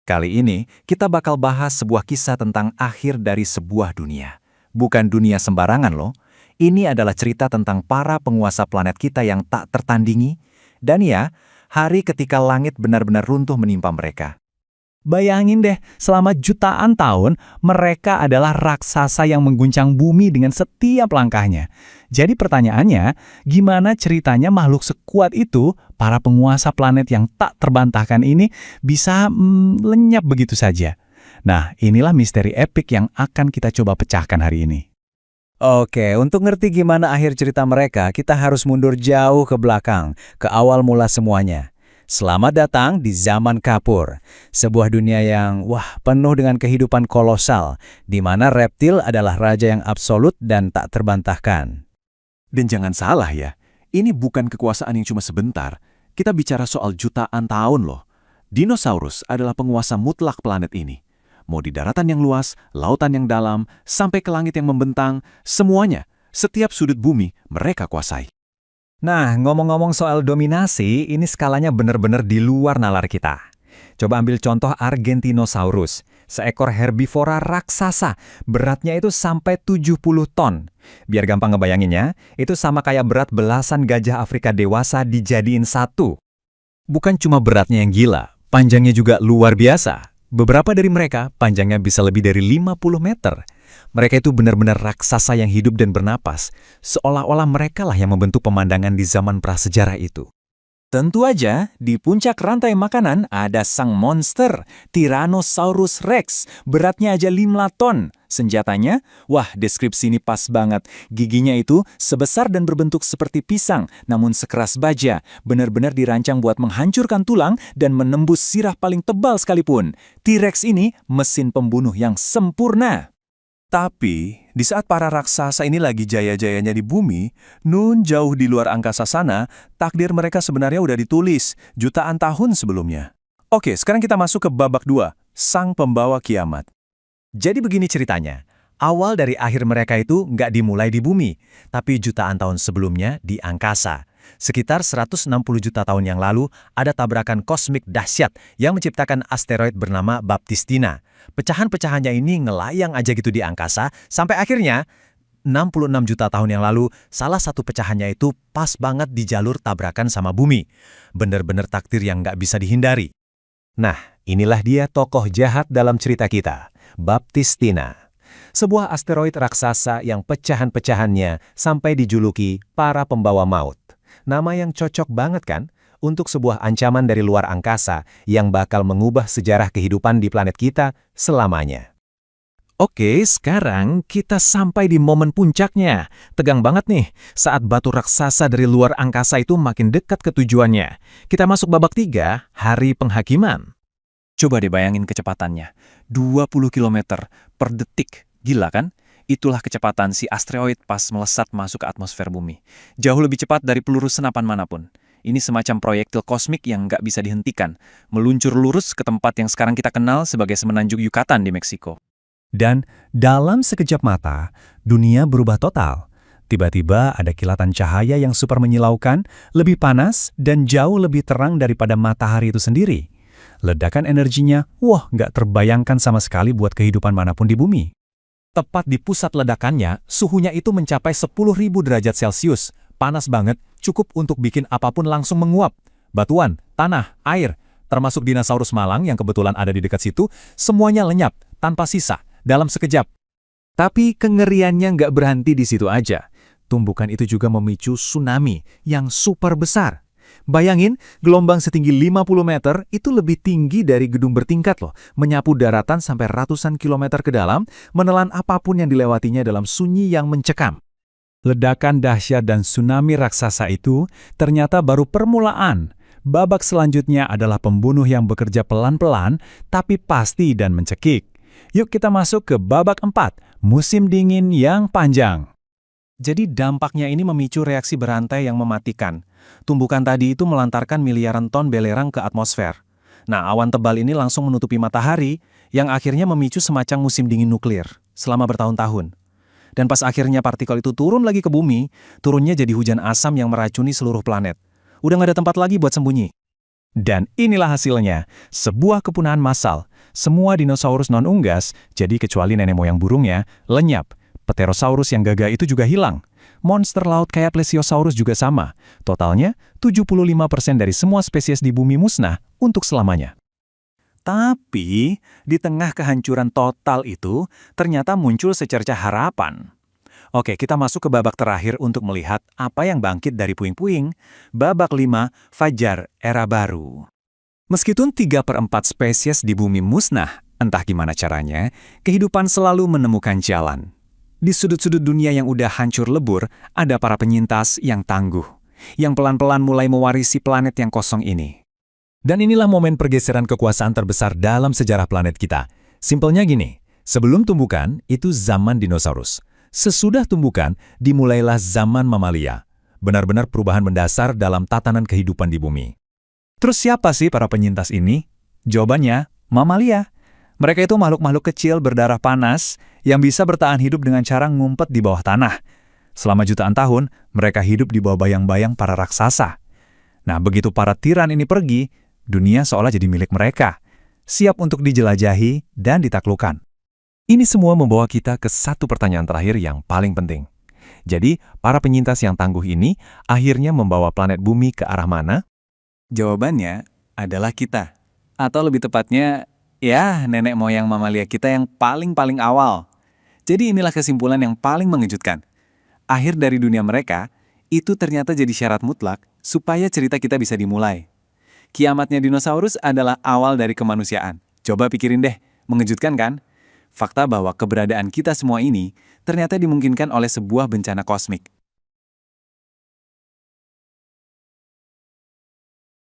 Kali ini, kita bakal bahas sebuah kisah tentang akhir dari sebuah dunia. Bukan dunia sembarangan loh. Ini adalah cerita tentang para penguasa planet kita yang tak tertandingi. Dan ya, hari ketika langit benar-benar runtuh menimpa mereka. Bayangin deh, selama jutaan tahun, mereka adalah raksasa yang mengguncang bumi dengan setiap langkahnya. Jadi pertanyaannya, gimana ceritanya makhluk sekuat itu, para penguasa planet yang tak terbantahkan ini, bisa lenyap begitu saja? Nah, inilah misteri epik yang akan kita coba pecahkan hari ini. Oke, untuk ngerti gimana akhir cerita mereka, kita harus mundur jauh ke belakang, ke awal mula semuanya. Selamat datang di zaman Kapur, sebuah dunia yang penuh dengan kehidupan kolosal, di mana reptil adalah raja yang absolut dan tak terbantahkan. Dan jangan salah ya, ini bukan kekuasaan yang cuma sebentar. Kita bicara soal jutaan tahun loh. Dinosaurus adalah penguasa mutlak planet ini. Mau di daratan yang luas, lautan yang dalam, sampai ke langit yang membentang, semuanya, setiap sudut bumi mereka kuasai. Nah, ngomong-ngomong soal dominasi, ini skalanya benar-benar di luar nalar kita. Coba ambil contoh Argentinosaurus, seekor herbivora raksasa, beratnya itu sampai 70 ton. Biar gampang ngebayanginnya, itu sama kayak berat belasan gajah Afrika dewasa dijadiin satu. Bukan cuma beratnya yang gila, panjangnya juga luar biasa. Beberapa dari mereka panjangnya bisa lebih dari 50 meter. Mereka itu benar-benar raksasa yang hidup dan bernapas, seolah-olah merekalah yang membentuk pemandangan di zaman prasejarah itu. Tentu aja, di puncak rantai makanan ada sang monster, Tyrannosaurus Rex, beratnya aja 5 ton. Senjatanya, deskripsi ini pas banget. Giginya itu sebesar dan berbentuk seperti pisang, namun sekeras baja, benar-benar dirancang buat menghancurkan tulang dan menembus sirah paling tebal sekalipun. T-Rex ini mesin pembunuh yang sempurna. Tapi, di saat para raksasa ini lagi jaya-jayanya di bumi, nun jauh di luar angkasa sana, takdir mereka sebenarnya udah ditulis jutaan tahun sebelumnya. Oke, sekarang kita masuk ke babak 2, sang pembawa kiamat. Jadi begini ceritanya, awal dari akhir mereka itu nggak dimulai di bumi, tapi jutaan tahun sebelumnya di angkasa. Sekitar 160 juta tahun yang lalu, ada tabrakan kosmik dahsyat yang menciptakan asteroid bernama Baptistina. Pecahan-pecahannya ini ngelayang aja gitu di angkasa, sampai akhirnya 66 juta tahun yang lalu, salah satu pecahannya itu pas banget di jalur tabrakan sama bumi. Bener-bener takdir yang nggak bisa dihindari. Nah, inilah dia tokoh jahat dalam cerita kita, Baptistina. Sebuah asteroid raksasa yang pecahan-pecahannya sampai dijuluki para pembawa maut. Nama yang cocok banget kan untuk sebuah ancaman dari luar angkasa yang bakal mengubah sejarah kehidupan di planet kita selamanya. Oke, sekarang kita sampai di momen puncaknya. Tegang banget nih, saat batu raksasa dari luar angkasa itu makin dekat ke tujuannya. Kita masuk babak 3, hari penghakiman. Coba dibayangin kecepatannya, 20 km per detik. Gila kan? Itulah kecepatan si asteroid pas melesat masuk ke atmosfer bumi. Jauh lebih cepat dari peluru senapan manapun. Ini semacam proyektil kosmik yang nggak bisa dihentikan, meluncur lurus ke tempat yang sekarang kita kenal sebagai semenanjung Yucatan di Meksiko. Dan dalam sekejap mata, dunia berubah total. Tiba-tiba ada kilatan cahaya yang super menyilaukan, lebih panas, dan jauh lebih terang daripada matahari itu sendiri. Ledakan energinya, nggak terbayangkan sama sekali buat kehidupan manapun di bumi. Tepat di pusat ledakannya, suhunya itu mencapai 10.000 derajat Celcius. Panas banget, cukup untuk bikin apapun langsung menguap. Batuan, tanah, air, termasuk dinosaurus malang yang kebetulan ada di dekat situ, semuanya lenyap, tanpa sisa, dalam sekejap. Tapi kengeriannya nggak berhenti di situ aja. Tumbukan itu juga memicu tsunami yang super besar. Bayangin, gelombang setinggi 50 meter itu lebih tinggi dari gedung bertingkat loh, menyapu daratan sampai ratusan kilometer ke dalam, menelan apapun yang dilewatinya dalam sunyi yang mencekam. Ledakan dahsyat dan tsunami raksasa itu ternyata baru permulaan. Babak selanjutnya adalah pembunuh yang bekerja pelan-pelan, tapi pasti dan mencekik. Yuk kita masuk ke babak 4, musim dingin yang panjang. Jadi dampaknya ini memicu reaksi berantai yang mematikan. Tumbukan tadi itu melantarkan miliaran ton belerang ke atmosfer. Nah, awan tebal ini langsung menutupi matahari, yang akhirnya memicu semacam musim dingin nuklir selama bertahun-tahun. Dan pas akhirnya partikel itu turun lagi ke bumi, turunnya jadi hujan asam yang meracuni seluruh planet. Udah nggak ada tempat lagi buat sembunyi. Dan inilah hasilnya, sebuah kepunahan massal. Semua dinosaurus non-unggas, jadi kecuali nenek moyang burungnya, lenyap. Pterosaurus yang gagah itu juga hilang. Monster laut kayak Plesiosaurus juga sama. Totalnya, 75% dari semua spesies di bumi musnah untuk selamanya. Tapi, di tengah kehancuran total itu, ternyata muncul secercah harapan. Oke, kita masuk ke babak terakhir untuk melihat apa yang bangkit dari puing-puing. Babak 5, Fajar, Era Baru. Meskipun 3/4 spesies di bumi musnah, entah gimana caranya, kehidupan selalu menemukan jalan. Di sudut-sudut dunia yang udah hancur lebur, ada para penyintas yang tangguh, yang pelan-pelan mulai mewarisi planet yang kosong ini. Dan inilah momen pergeseran kekuasaan terbesar dalam sejarah planet kita. Simpelnya gini, sebelum tumbukan, itu zaman dinosaurus. Sesudah tumbukan, dimulailah zaman mamalia. Benar-benar perubahan mendasar dalam tatanan kehidupan di bumi. Terus siapa sih para penyintas ini? Jawabannya, mamalia. Mereka itu makhluk-makhluk kecil berdarah panas yang bisa bertahan hidup dengan cara ngumpet di bawah tanah. Selama jutaan tahun, mereka hidup di bawah bayang-bayang para raksasa. Nah, begitu para tiran ini pergi, dunia seolah jadi milik mereka, siap untuk dijelajahi dan ditaklukkan. Ini semua membawa kita ke satu pertanyaan terakhir yang paling penting. Jadi, para penyintas yang tangguh ini akhirnya membawa planet bumi ke arah mana? Jawabannya adalah kita. Atau lebih tepatnya, ya nenek moyang mamalia kita yang paling-paling awal. Jadi inilah kesimpulan yang paling mengejutkan. Akhir dari dunia mereka, itu ternyata jadi syarat mutlak supaya cerita kita bisa dimulai. Kiamatnya dinosaurus adalah awal dari kemanusiaan. Coba pikirin deh, mengejutkan kan? Fakta bahwa keberadaan kita semua ini ternyata dimungkinkan oleh sebuah bencana kosmik.